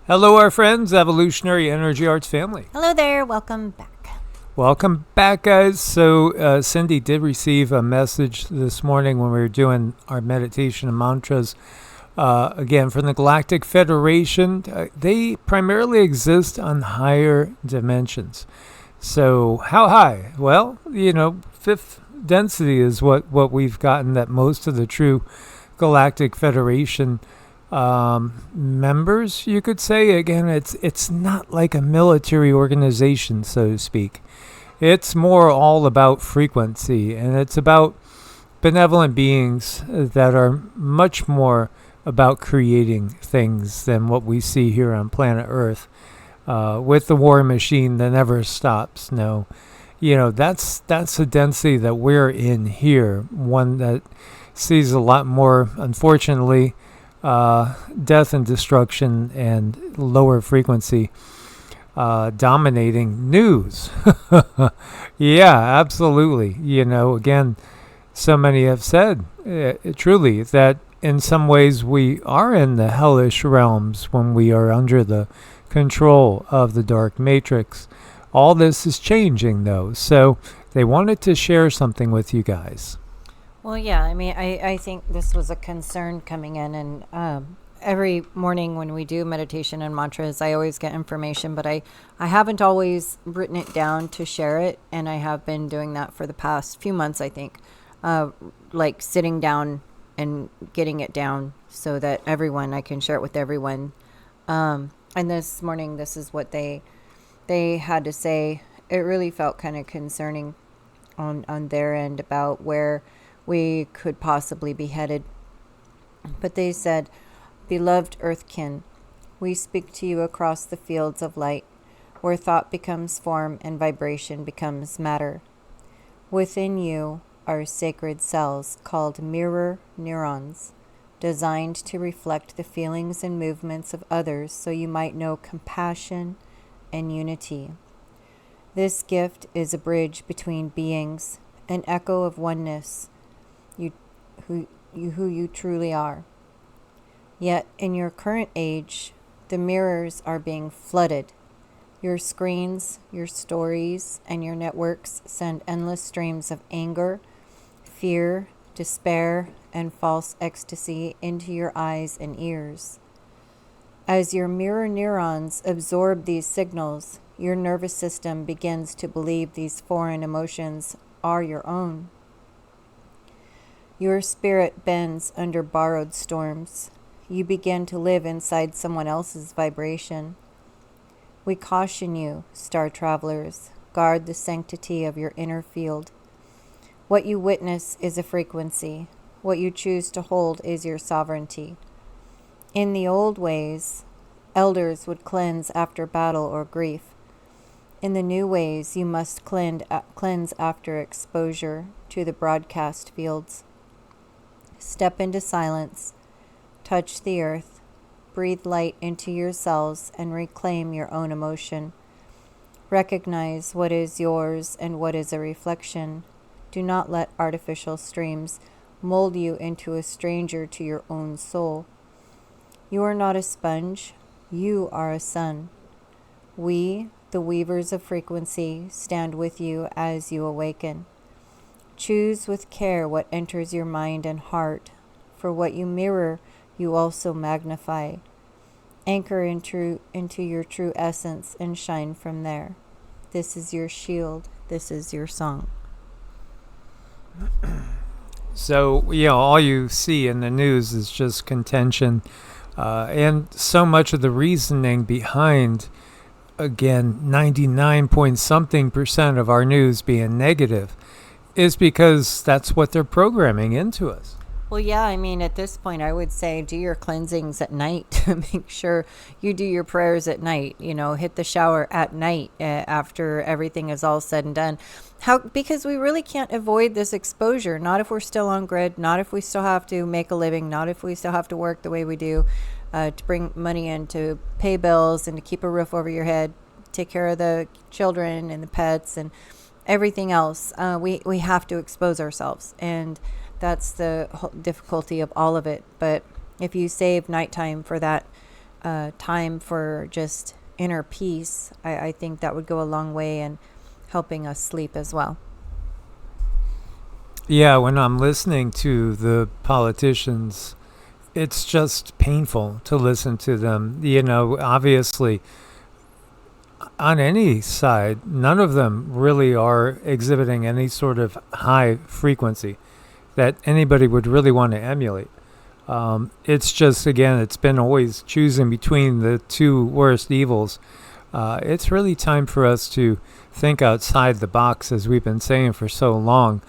Hello, our friends, Evolutionary Energy Arts family. Hello there. Welcome back. Welcome back, guys. So Cindy did receive a message this morning when we were doing our meditation and mantras. Again, from the Galactic Federation. They primarily exist on higher dimensions. So how high? Well, fifth density is what we've gotten, that most of the true Galactic Federation members, you could say. Again, it's not like a military organization, so to speak. It's more all about frequency, and it's about benevolent beings that are much more about creating things than what we see here on planet Earth, with the war machine that never stops. No, that's a density that we're in here, one that sees a lot more, unfortunately, death and destruction and lower frequency dominating news. Yeah, absolutely. Again, so many have said truly that in some ways we are in the hellish realms when we are under the control of the dark matrix. All this is changing, though, so they wanted to share something with you guys. Well, yeah, I think this was a concern coming in, and every morning when we do meditation and mantras, I always get information, but I haven't always written it down to share it, and I have been doing that for the past few months, I think, like sitting down and getting it down so that I can share it with everyone. And this morning, this is what they had to say. It really felt kind of concerning on their end about where we could possibly be headed. But they said, "Beloved Earthkin, we speak to you across the fields of light, where thought becomes form and vibration becomes matter. Within you are sacred cells called mirror neurons, designed to reflect the feelings and movements of others so you might know compassion and unity. This gift is a bridge between beings, an echo of oneness, who you truly are. Yet in your current age, the mirrors are being flooded. Your screens, your stories, and your networks send endless streams of anger, fear, despair, and false ecstasy into your eyes and ears. As your mirror neurons absorb these signals, your nervous system begins to believe these foreign emotions are your own. Your spirit bends under borrowed storms. You begin to live inside someone else's vibration. We caution you, star travelers, guard the sanctity of your inner field. What you witness is a frequency. What you choose to hold is your sovereignty. In the old ways, elders would cleanse after battle or grief. In the new ways, you must cleanse after exposure to the broadcast fields. Step into silence, touch the earth, breathe light into your cells, and reclaim your own emotion. Recognize what is yours and what is a reflection. Do not let artificial streams mold you into a stranger to your own soul. You are not a sponge. You are a sun. We, the weavers of frequency, stand with you as you awaken. Choose with care what enters your mind and heart, for what you mirror, you also magnify. Anchor into your true essence and shine from there. This is your shield. This is your song." So, all you see in the news is just contention, and so much of the reasoning behind, again, 99 point something percent of our news being negative is because that's what they're programming into us. Well, yeah, at this point, I would say do your cleansings at night. Make sure you do your prayers at night. Hit the shower at night after everything is all said and done. Because we really can't avoid this exposure. Not if we're still on grid. Not if we still have to make a living. Not if we still have to work the way we do to bring money in to pay bills and to keep a roof over your head, take care of the children and the pets and everything else. We have to expose ourselves, and that's the difficulty of all of it. But if you save nighttime for that time for just inner peace, I think that would go a long way in helping us sleep as well. Yeah, when I'm listening to the politicians, it's just painful to listen to them. Obviously, on any side, none of them really are exhibiting any sort of high frequency that anybody would really want to emulate. It's just, again, it's been always choosing between the two worst evils. It's really time for us to think outside the box, as we've been saying for so long.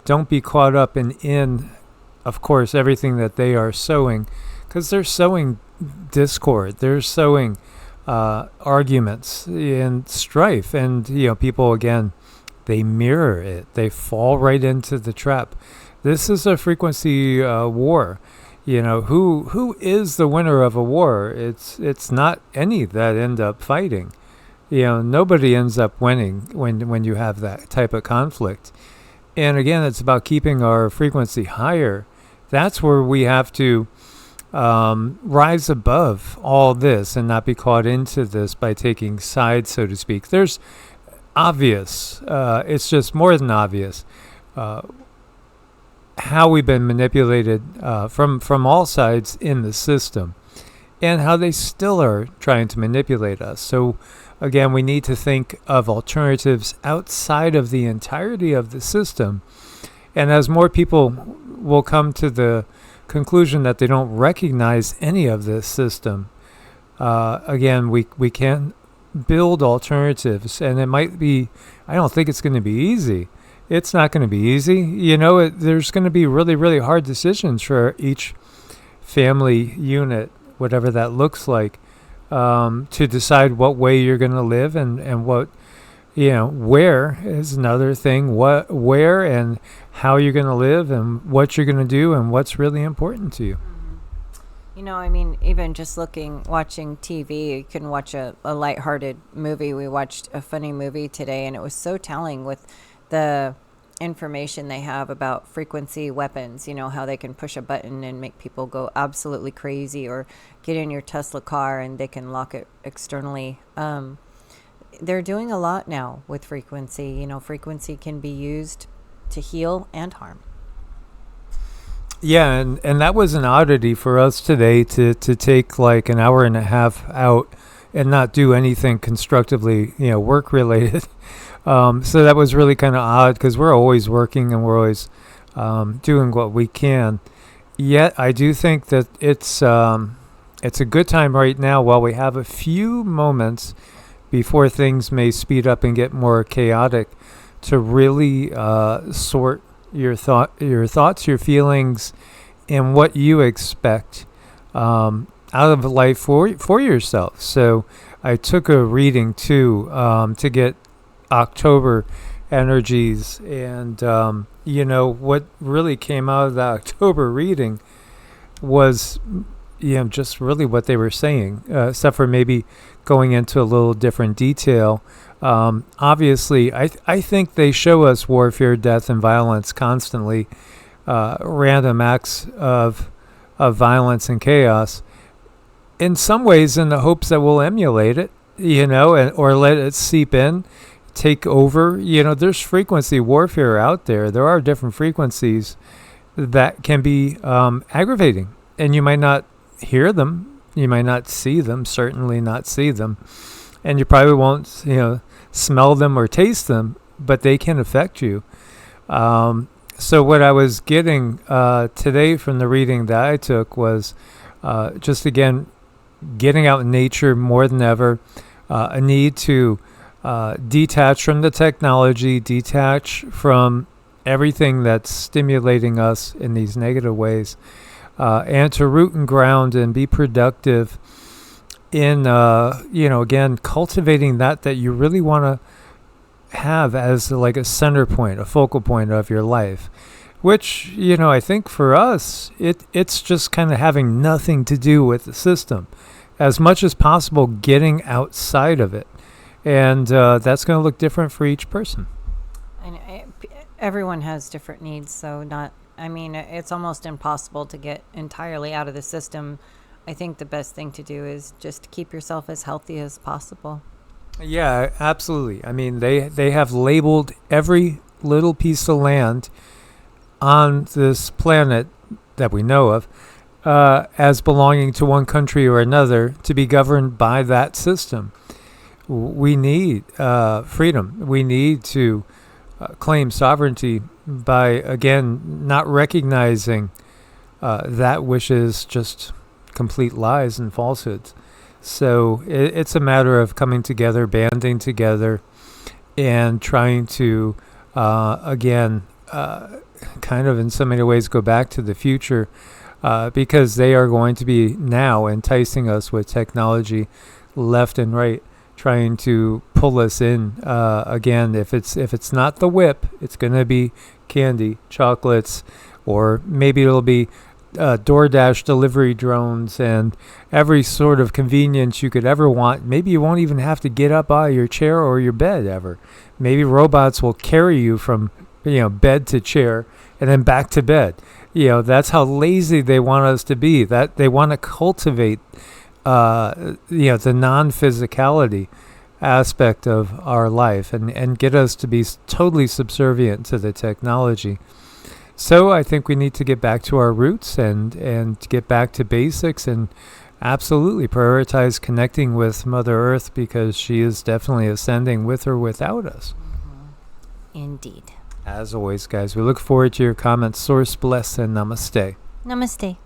Don't be caught up in, of course, everything that they are sowing, because they're sowing discord. They're sowing arguments and strife, and people, again, they mirror it. They fall right into the trap. This is a frequency war. Who is the winner of a war? It's not any that end up fighting. Nobody ends up winning when you have that type of conflict. And again, it's about keeping our frequency higher. That's where we have to rise above all this and not be caught into this by taking sides, so to speak. There's obvious, it's just more than obvious, how we've been manipulated from all sides in the system, and how they still are trying to manipulate us. So again, we need to think of alternatives outside of the entirety of the system. And as more people will come to the conclusion that they don't recognize any of this system, again, we can build alternatives. And it might be, I don't think it's going to be easy. It's not going to be easy. There's going to be really, really hard decisions for each family unit, whatever that looks like, to decide what way you're going to live and what, where is another thing, where and how you're going to live and what you're going to do and what's really important to you. Even just watching TV, you can watch a lighthearted movie. We watched a funny movie today, and it was so telling with the information they have about frequency weapons, how they can push a button and make people go absolutely crazy, or get in your Tesla car and they can lock it externally. They're doing a lot now with frequency. Frequency can be used to heal and harm. Yeah, and that was an oddity for us today to take like an hour and a half out and not do anything constructively, work related. So that was really kind of odd, because we're always working and we're always doing what we can. Yet I do think that it's a good time right now, while we have a few moments before things may speed up and get more chaotic, to really sort your thoughts, your feelings, and what you expect out of life for yourself. So I took a reading too, to get October energies, and what really came out of the October reading was just really what they were saying, except for maybe going into a little different detail. Obviously, I think they show us warfare, death, and violence constantly, random acts of violence and chaos, in some ways in the hopes that we'll emulate it, or let it seep in, take over. There's frequency warfare out there. There are different frequencies that can be aggravating, and you might not hear them, you might not see them, certainly not see them, and you probably won't smell them or taste them, but they can affect you. So what I was getting today from the reading that I took was just, again, getting out in nature more than ever, a need to detach from the technology, detach from everything that's stimulating us in these negative ways, and to root and ground and be productive in, again, cultivating that you really want to have as like a center point, a focal point of your life, which, I think for us, it's just kind of having nothing to do with the system, as much as possible getting outside of it. And that's going to look different for each person. And everyone has different needs, so it's almost impossible to get entirely out of the system I think the best thing to do is just keep yourself as healthy as possible. Yeah, absolutely. I mean, they have labeled every little piece of land on this planet that we know of as belonging to one country or another to be governed by that system. We need freedom. We need to claim sovereignty by, again, not recognizing that which is just complete lies and falsehoods. So it's a matter of coming together, banding together, and trying to, again, kind of in so many ways go back to the future, because they are going to be now enticing us with technology left and right, trying to pull us in. Again, if it's not the whip, it's going to be candy, chocolates, or maybe it'll be DoorDash delivery drones and every sort of convenience you could ever want. Maybe you won't even have to get up out of your chair or your bed ever. Maybe robots will carry you from bed to chair and then back to bed. That's how lazy they want us to be. That they want to cultivate the non-physicality aspect of our life and get us to be totally subservient to the technology. So I think we need to get back to our roots and get back to basics and absolutely prioritize connecting with Mother Earth, because she is definitely ascending with or without us. Indeed. As always, guys, we look forward to your comments. Source bless and namaste. Namaste.